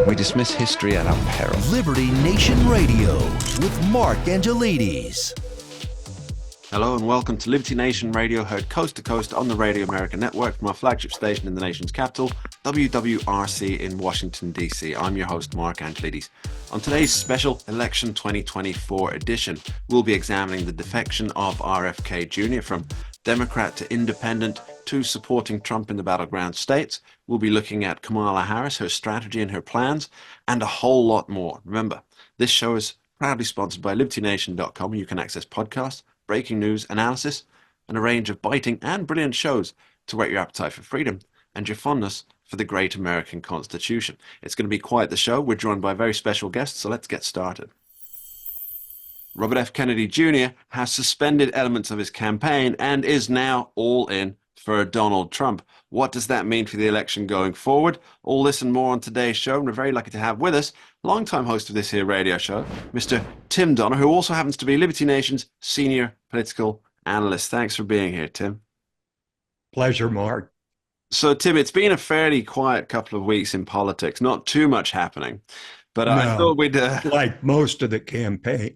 We dismiss history at our peril. Liberty Nation Radio with Mark Angelides. Hello and welcome to Liberty Nation Radio, heard coast to coast on the Radio America Network from our flagship station in the nation's capital, WWRC in Washington, D.C. I'm your host, Mark Angelides. On today's special Election 2024 edition, we'll be examining the defection of RFK Jr. from Democrat to independent to supporting Trump in the battleground states. We'll be looking at Kamala Harris, her strategy and her plans, and a whole lot more. Remember, this show is proudly sponsored by LibertyNation.com, where you can access podcasts, breaking news, analysis, and a range of biting and brilliant shows to whet your appetite for freedom and your fondness for the great American Constitution. It's going to be quite the show. We're joined by a very special guest, so let's get started. Robert F. Kennedy Jr. has suspended elements of his campaign and is now all in for Donald Trump. What does that mean for the election going forward? All this and more on today's show, and we're very lucky to have with us longtime host of this here radio show, Mr. Tim Donner, who also happens to be Liberty Nation's senior political analyst. Thanks for being here, Tim. Pleasure, Mark. So, Tim, it's been a fairly quiet couple of weeks in politics, not too much happening, but I thought we'd... like most of the campaign,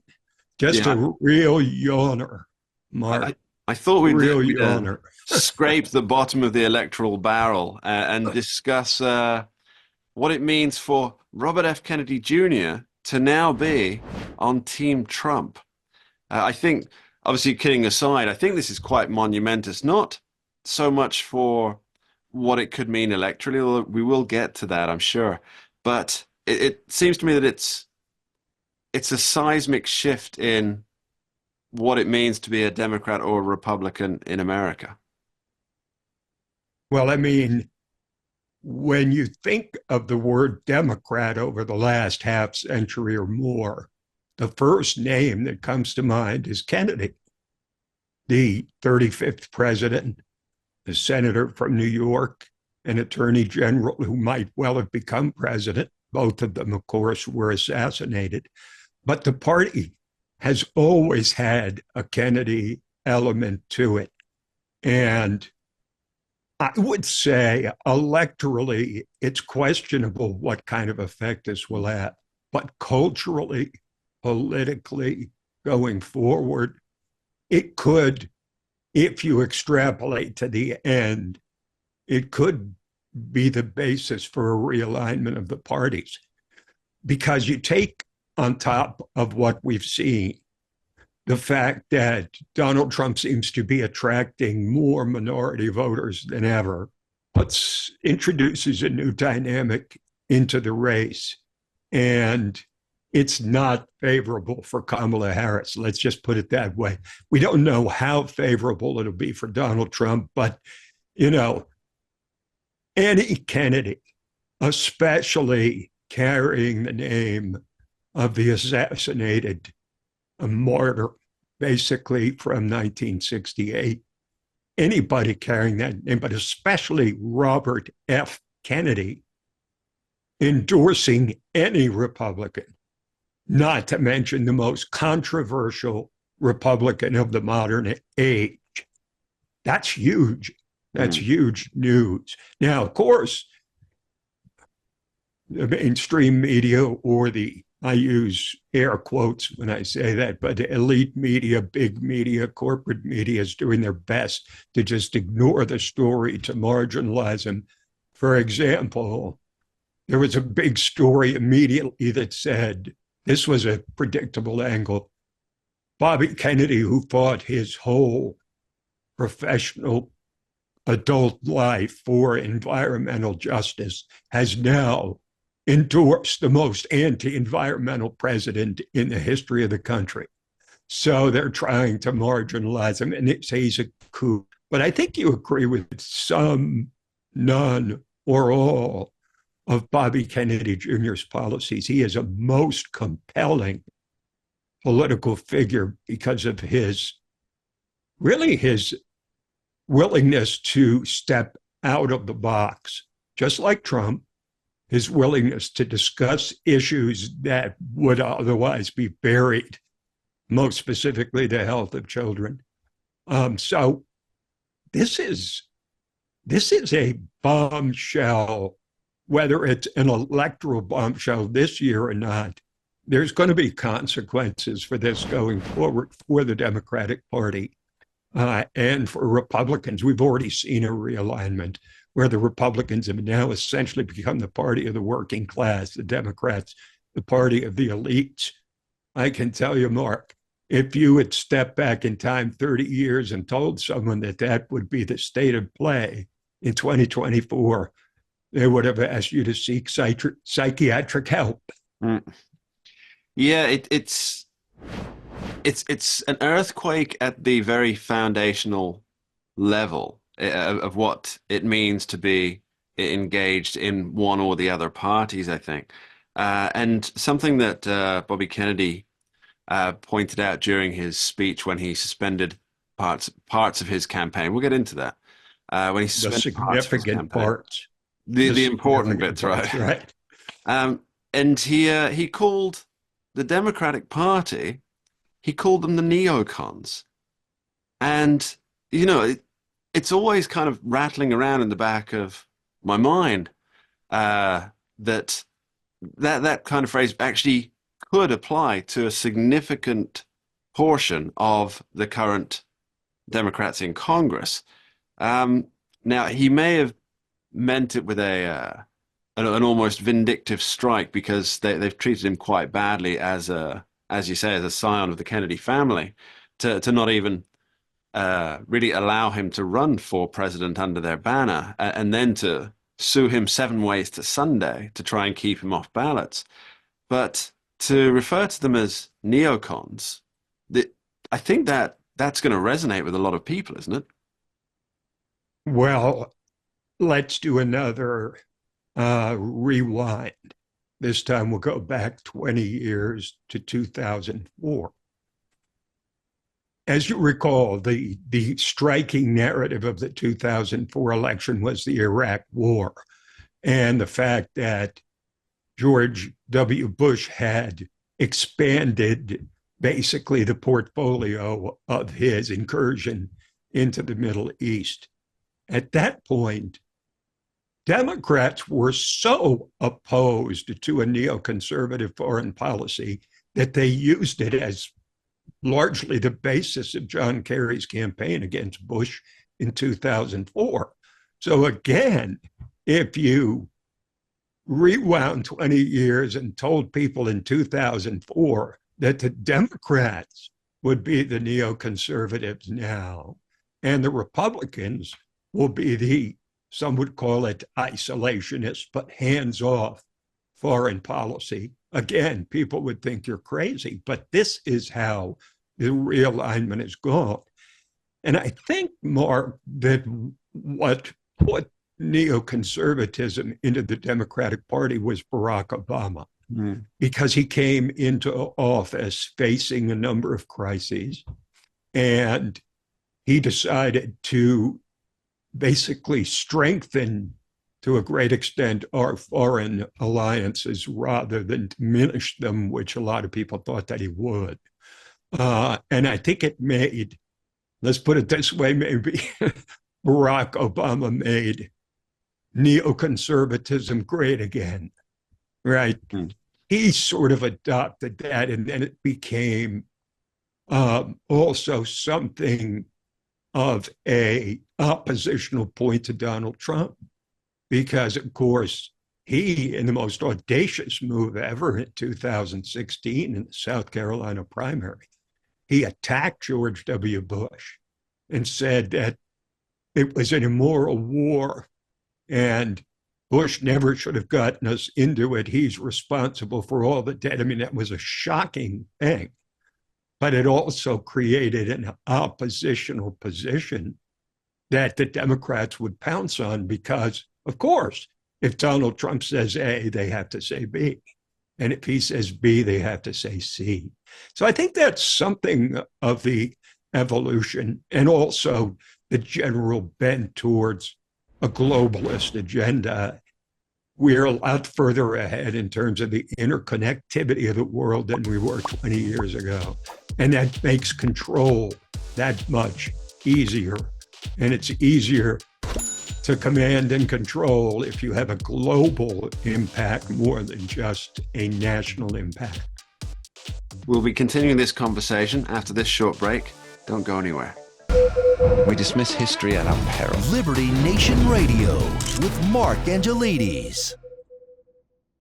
just a real yawner, Mark. I thought we'd scrape the bottom of the electoral barrel and discuss what it means for Robert F. Kennedy Jr. to now be on Team Trump. I think, obviously, kidding aside, I think this is quite monumentous, not so much for what it could mean electorally, although we will get to that, I'm sure, but it seems to me that it's a seismic shift in what it means to be a Democrat or a Republican in America. Well, I mean, when you think of the word Democrat over the last half century or more, the first name that comes to mind is Kennedy, the 35th president, the senator from New York, an attorney general who might well have become president. Both of them, of course, were assassinated. But the party has always had a Kennedy element to it. And I would say electorally, it's questionable what kind of effect this will have. But culturally, politically, going forward, it could, if you extrapolate to the end, it could be the basis for a realignment of the parties. Because you take on top of what we've seen, the fact that Donald Trump seems to be attracting more minority voters than ever, introduces a new dynamic into the race. And it's not favorable for Kamala Harris. Let's just put it that way. We don't know how favorable it'll be for Donald Trump, but, any Kennedy, especially carrying the name of the assassinated martyr, basically from 1968. Anybody carrying that name, but especially Robert F. Kennedy, endorsing any Republican, not to mention the most controversial Republican of the modern age. That's huge. That's huge news. Now, of course, the mainstream media, or I use air quotes when I say that, but the elite media, big media, corporate media is doing their best to just ignore the story, to marginalize him. For example, there was a big story immediately that said, this was a predictable angle, Bobby Kennedy, who fought his whole professional adult life for environmental justice, has now endorsed the most anti-environmental president in the history of the country. So they're trying to marginalize him, and say he's a coup. But I think you agree with some, none, or all of Bobby Kennedy Jr.'s policies. He is a most compelling political figure because of his willingness to step out of the box, just like Trump, his willingness to discuss issues that would otherwise be buried, most specifically the health of children. So this is a bombshell whether it's an electoral bombshell this year or not, there's going to be consequences for this going forward for the Democratic Party and for Republicans. We've already seen a realignment where the Republicans have now essentially become the party of the working class, the Democrats, the party of the elites. I can tell you, Mark, if you had stepped back in time 30 years and told someone that that would be the state of play in 2024, they would have asked you to seek psychiatric help. Mm. Yeah, it's an earthquake at the very foundational level of what it means to be engaged in one or the other parties, I think. And something that Bobby Kennedy pointed out during his speech when he suspended parts of his campaign. We'll get into that. When he The suspended significant parts. the important bits, right? Right. And he called the Democratic Party, he called them the neocons. And, it's always kind of rattling around in the back of my mind that kind of phrase actually could apply to a significant portion of the current Democrats in Congress. Now, he may have meant it with an almost vindictive strike because they've treated him quite badly as you say, as a scion of the Kennedy family, to not even really allow him to run for president under their banner, and then to sue him 7 ways to Sunday to try and keep him off ballots. But to refer to them as neocons, I think that's going to resonate with a lot of people, isn't it? Well, let's do another rewind. This time we'll go back 20 years to 2004. As you recall, the striking narrative of the 2004 election was the Iraq War and the fact that George W. Bush had expanded basically the portfolio of his incursion into the Middle East. At that point, Democrats were so opposed to a neoconservative foreign policy that they used it as largely the basis of John Kerry's campaign against Bush in 2004. So again, if you rewound 20 years and told people in 2004 that the Democrats would be the neoconservatives now, and the Republicans will be some would call it isolationist, but hands-off foreign policy. Again, people would think you're crazy, but this is how the realignment is gone. And I think, Mark, that what put neoconservatism into the Democratic Party was Barack Obama, because he came into office facing a number of crises, and he decided to basically strengthen, to a great extent, our foreign alliances rather than diminish them, which a lot of people thought that he would. And I think it made, let's put it this way, maybe Barack Obama made neoconservatism great again, right? He sort of adopted that, and then it became also something of a oppositional point to Donald Trump, because, of course, he, in the most audacious move ever in 2016 in the South Carolina primary, he attacked George W. Bush and said that it was an immoral war and Bush never should have gotten us into it. He's responsible for all the debt. I mean, that was a shocking thing. But it also created an oppositional position that the Democrats would pounce on because, of course, if Donald Trump says A, they have to say B. And if he says B, they have to say C. So I think that's something of the evolution, and also the general bent towards a globalist agenda. We're a lot further ahead in terms of the interconnectivity of the world than we were 20 years ago. And that makes control that much easier. And it's easier to command and control if you have a global impact more than just a national impact. We'll be continuing this conversation after this short break. Don't go anywhere. We dismiss history at our peril. Liberty Nation Radio with Mark Angelides.